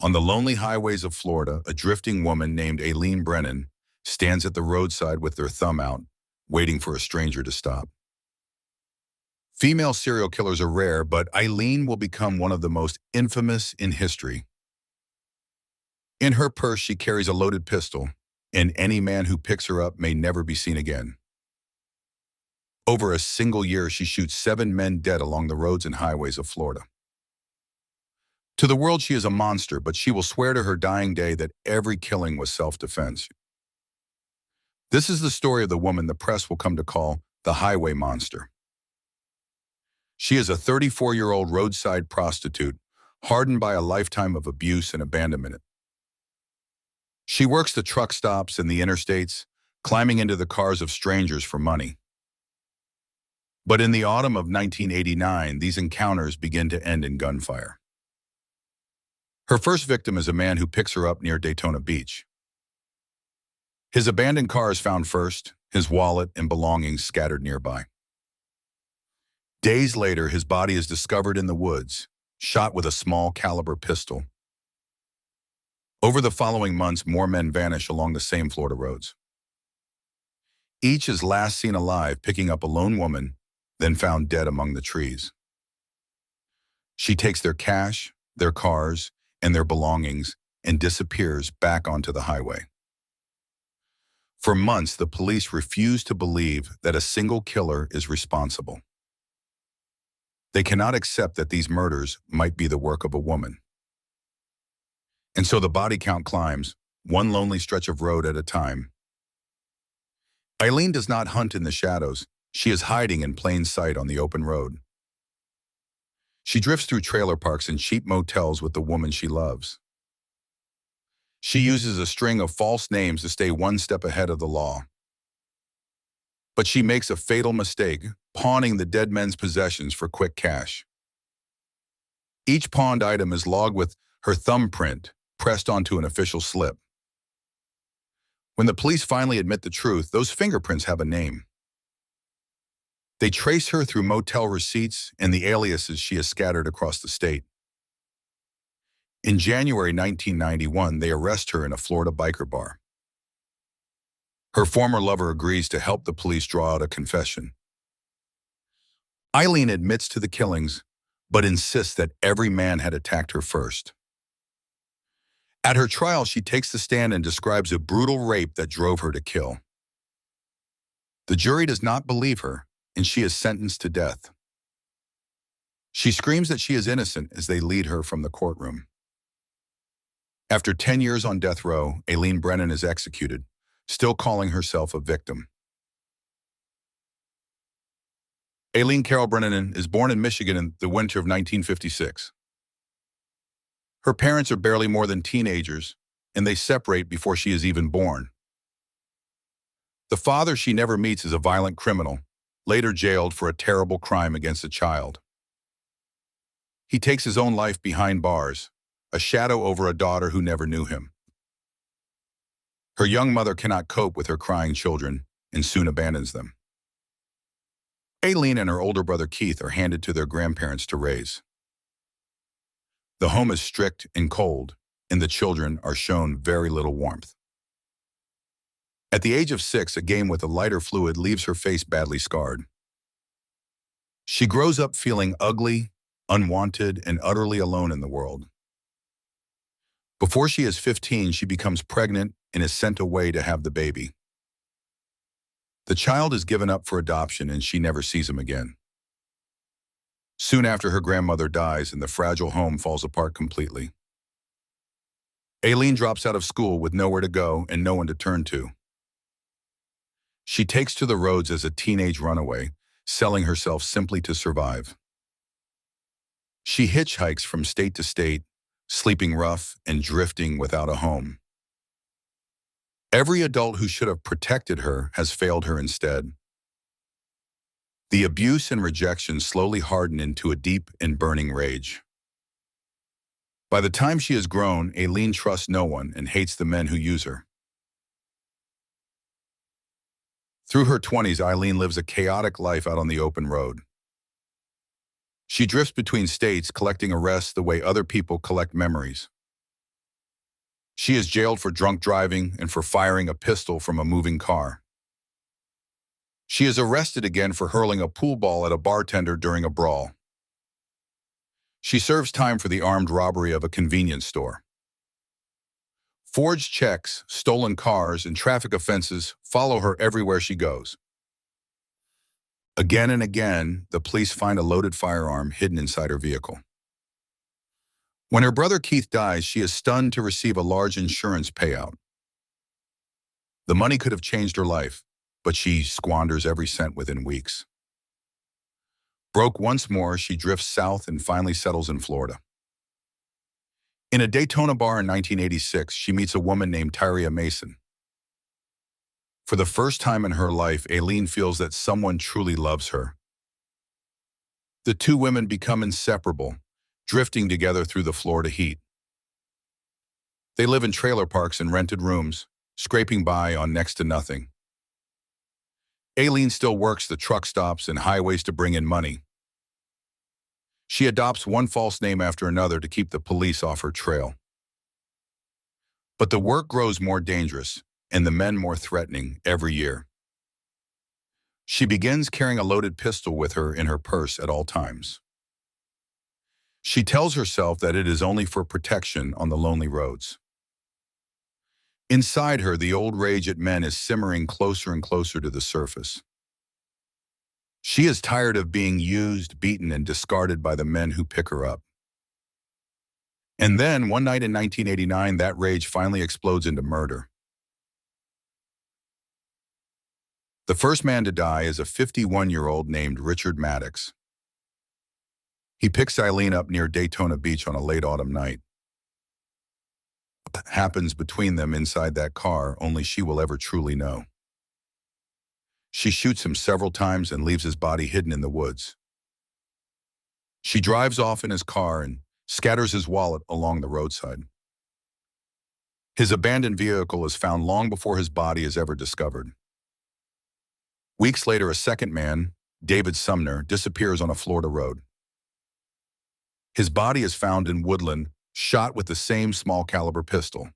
On the lonely highways of Florida, a drifting woman named Aileen Brennan stands at the roadside with her thumb out, waiting for a stranger to stop. Female serial killers are rare, but Aileen will become one of the most infamous in history. In her purse, she carries a loaded pistol, and any man who picks her up may never be seen again. Over a single year, she shoots 7 men dead along the roads and highways of Florida. To the world, she is a monster, but she will swear to her dying day that every killing was self-defense. This is the story of the woman the press will come to call the highway monster. She is a 34-year-old roadside prostitute, hardened by a lifetime of abuse and abandonment. She works the truck stops and the interstates, climbing into the cars of strangers for money. But in the autumn of 1989, these encounters begin to end in gunfire. Her first victim is a man who picks her up near Daytona Beach. His abandoned car is found first, his wallet and belongings scattered nearby. Days later, his body is discovered in the woods, shot with a small caliber pistol. Over the following months, more men vanish along the same Florida roads. Each is last seen alive, picking up a lone woman, then found dead among the trees. She takes their cash, their cars, and their belongings and disappears back onto the highway. For months, the police refuse to believe that a single killer is responsible. They cannot accept that these murders might be the work of a woman. And so the body count climbs, one lonely stretch of road at a time. Aileen does not hunt in the shadows. She is hiding in plain sight on the open road. She drifts through trailer parks and cheap motels with the woman she loves. She uses a string of false names to stay one step ahead of the law. But she makes a fatal mistake, pawning the dead men's possessions for quick cash. Each pawned item is logged with her thumbprint pressed onto an official slip. When the police finally admit the truth, those fingerprints have a name. They trace her through motel receipts and the aliases she has scattered across the state. In January 1991, they arrest her in a Florida biker bar. Her former lover agrees to help the police draw out a confession. Aileen admits to the killings, but insists that every man had attacked her first. At her trial, she takes the stand and describes a brutal rape that drove her to kill. The jury does not believe her, and she is sentenced to death. She screams that she is innocent as they lead her from the courtroom. After 10 years on death row, Aileen Brennan is executed, still calling herself a victim. Aileen Carol Brennan is born in Michigan in the winter of 1956. Her parents are barely more than teenagers, and they separate before she is even born. The father she never meets is a violent criminal, later jailed for a terrible crime against a child. He takes his own life behind bars, a shadow over a daughter who never knew him. Her young mother cannot cope with her crying children and soon abandons them. Aileen and her older brother Keith are handed to their grandparents to raise. The home is strict and cold, and the children are shown very little warmth. At the age of 6, a game with a lighter fluid leaves her face badly scarred. She grows up feeling ugly, unwanted, and utterly alone in the world. Before she is 15, she becomes pregnant and is sent away to have the baby. The child is given up for adoption and she never sees him again. Soon after, her grandmother dies and the fragile home falls apart completely. Aileen drops out of school with nowhere to go and no one to turn to. She takes to the roads as a teenage runaway, selling herself simply to survive. She hitchhikes from state to state, sleeping rough and drifting without a home. Every adult who should have protected her has failed her instead. The abuse and rejection slowly harden into a deep and burning rage. By the time she is grown, Aileen trusts no one and hates the men who use her. Through her 20s, Aileen lives a chaotic life out on the open road. She drifts between states, collecting arrests the way other people collect memories. She is jailed for drunk driving and for firing a pistol from a moving car. She is arrested again for hurling a pool ball at a bartender during a brawl. She serves time for the armed robbery of a convenience store. Forged checks, stolen cars, and traffic offenses follow her everywhere she goes. Again and again, the police find a loaded firearm hidden inside her vehicle. When her brother Keith dies, she is stunned to receive a large insurance payout. The money could have changed her life, but she squanders every cent within weeks. Broke once more, she drifts south and finally settles in Florida. In a Daytona bar in 1986, she meets a woman named Tyria Mason. For the first time in her life, Aileen feels that someone truly loves her. The two women become inseparable, drifting together through the Florida heat. They live in trailer parks and rented rooms, scraping by on next to nothing. Aileen still works the truck stops and highways to bring in money. She adopts one false name after another to keep the police off her trail. But the work grows more dangerous and the men more threatening every year. She begins carrying a loaded pistol with her in her purse at all times. She tells herself that it is only for protection on the lonely roads. Inside her, the old rage at men is simmering closer and closer to the surface. She is tired of being used, beaten, and discarded by the men who pick her up. And then, one night in 1989, that rage finally explodes into murder. The first man to die is a 51-year-old named Richard Maddox. He picks Aileen up near Daytona Beach on a late autumn night. What happens between them inside that car, only she will ever truly know. She shoots him several times and leaves his body hidden in the woods. She drives off in his car and scatters his wallet along the roadside. His abandoned vehicle is found long before his body is ever discovered. Weeks later, a second man, David Sumner, disappears on a Florida road. His body is found in woodland, shot with the same small caliber pistol.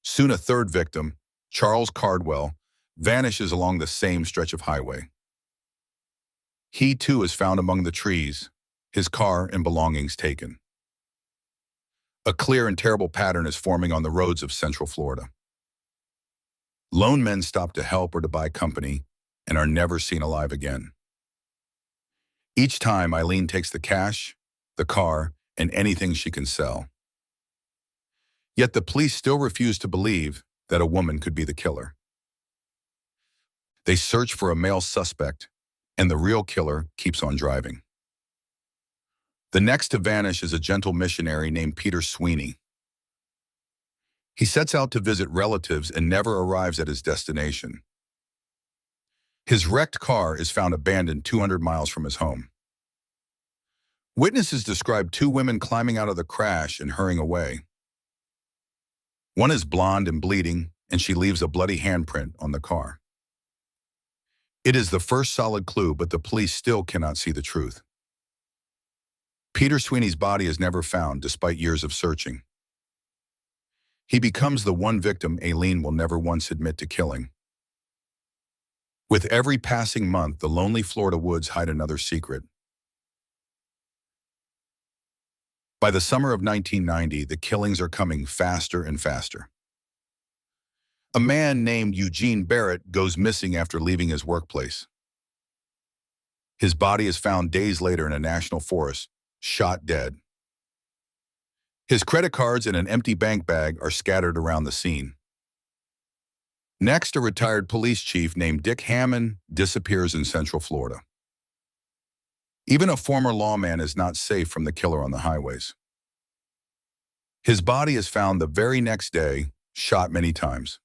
Soon a third victim, Charles Cardwell, vanishes along the same stretch of highway. He too is found among the trees, his car and belongings taken. A clear and terrible pattern is forming on the roads of Central Florida. Lone men stop to help or to buy company and are never seen alive again. Each time, Aileen takes the cash, the car, and anything she can sell. Yet the police still refuse to believe that a woman could be the killer. They search for a male suspect, and the real killer keeps on driving. The next to vanish is a gentle missionary named Peter Sweeney. He sets out to visit relatives and never arrives at his destination. His wrecked car is found abandoned 200 miles from his home. Witnesses describe two women climbing out of the crash and hurrying away. One is blonde and bleeding, and she leaves a bloody handprint on the car. It is the first solid clue, but the police still cannot see the truth. Peter Sweeney's body is never found despite years of searching. He becomes the one victim Aileen will never once admit to killing. With every passing month, the lonely Florida woods hide another secret. By the summer of 1990, the killings are coming faster and faster. A man named Eugene Barrett goes missing after leaving his workplace. His body is found days later in a national forest, shot dead. His credit cards and an empty bank bag are scattered around the scene. Next, a retired police chief named Dick Hammond disappears in Central Florida. Even a former lawman is not safe from the killer on the highways. His body is found the very next day, shot many times.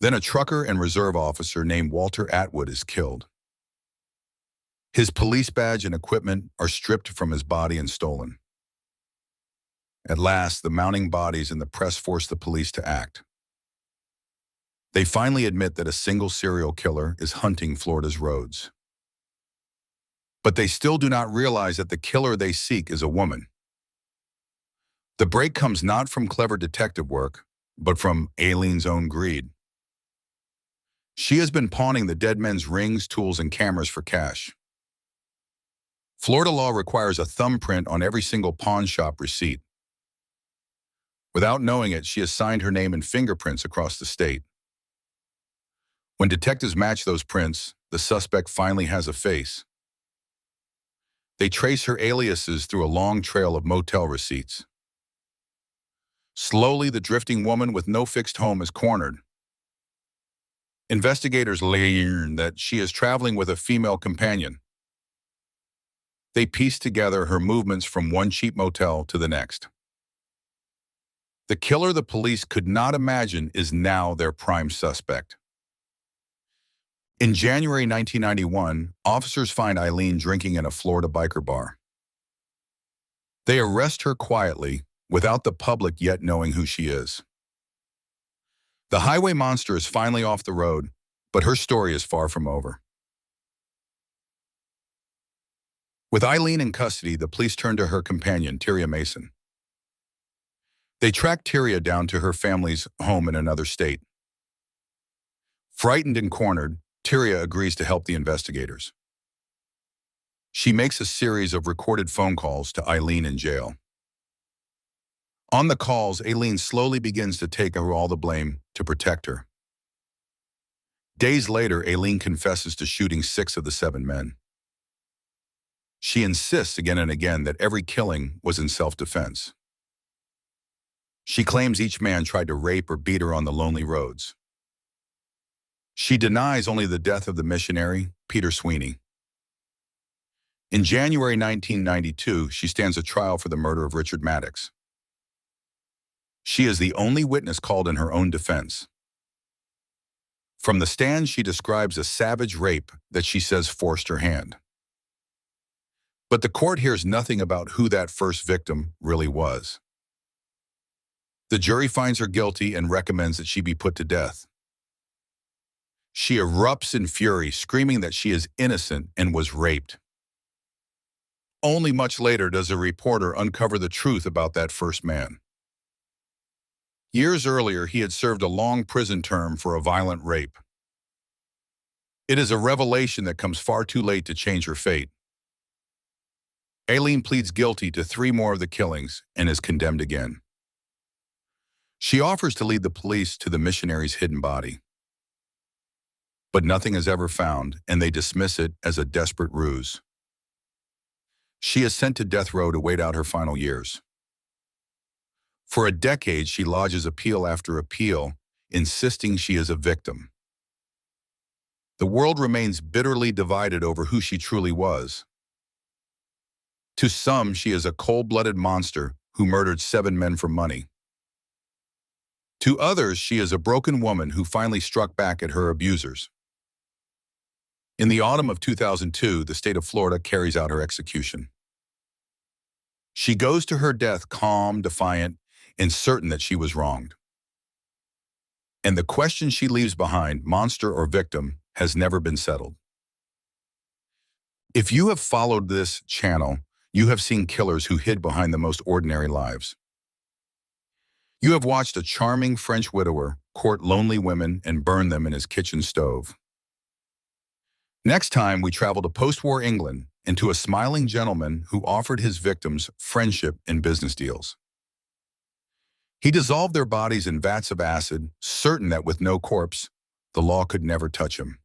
Then a trucker and reserve officer named Walter Atwood is killed. His police badge and equipment are stripped from his body and stolen. At last, the mounting bodies and the press force the police to act. They finally admit that a single serial killer is hunting Florida's roads. But they still do not realize that the killer they seek is a woman. The break comes not from clever detective work, but from Aileen's own greed. She has been pawning the dead men's rings, tools, and cameras for cash. Florida law requires a thumbprint on every single pawn shop receipt. Without knowing it, she has signed her name and fingerprints across the state. When detectives match those prints, the suspect finally has a face. They trace her aliases through a long trail of motel receipts. Slowly, the drifting woman with no fixed home is cornered. Investigators learn that she is traveling with a female companion. They piece together her movements from one cheap motel to the next. The killer the police could not imagine is now their prime suspect. In January 1991, officers find Aileen drinking in a Florida biker bar. They arrest her quietly, without the public yet knowing who she is. The highway monster is finally off the road, but her story is far from over. With Aileen in custody, the police turn to her companion, Tyria Mason. They track Tyria down to her family's home in another state. Frightened and cornered, Tyria agrees to help the investigators. She makes a series of recorded phone calls to Aileen in jail. On the calls, Aileen slowly begins to take over all the blame to protect her. Days later, Aileen confesses to shooting 6 of the 7 men. She insists again and again that every killing was in self-defense. She claims each man tried to rape or beat her on the lonely roads. She denies only the death of the missionary, Peter Sweeney. In January 1992, she stands a trial for the murder of Richard Maddox. She is the only witness called in her own defense. From the stand, she describes a savage rape that she says forced her hand. But the court hears nothing about who that first victim really was. The jury finds her guilty and recommends that she be put to death. She erupts in fury, screaming that she is innocent and was raped. Only much later does a reporter uncover the truth about that first man. Years earlier, he had served a long prison term for a violent rape. It is a revelation that comes far too late to change her fate. Aileen pleads guilty to 3 more of the killings and is condemned again. She offers to lead the police to the missionary's hidden body. But nothing is ever found, and they dismiss it as a desperate ruse. She is sent to death row to wait out her final years. For a decade, she lodges appeal after appeal, insisting she is a victim. The world remains bitterly divided over who she truly was. To some, she is a cold-blooded monster who murdered 7 men for money. To others, she is a broken woman who finally struck back at her abusers. In the autumn of 2002, the state of Florida carries out her execution. She goes to her death calm, defiant, and certain that she was wronged. And the question she leaves behind, monster or victim, has never been settled. If you have followed this channel, you have seen killers who hid behind the most ordinary lives. You have watched a charming French widower court lonely women and burn them in his kitchen stove. Next time, we travel to post-war England and to a smiling gentleman who offered his victims friendship in business deals. He dissolved their bodies in vats of acid, certain that with no corpse, the law could never touch him.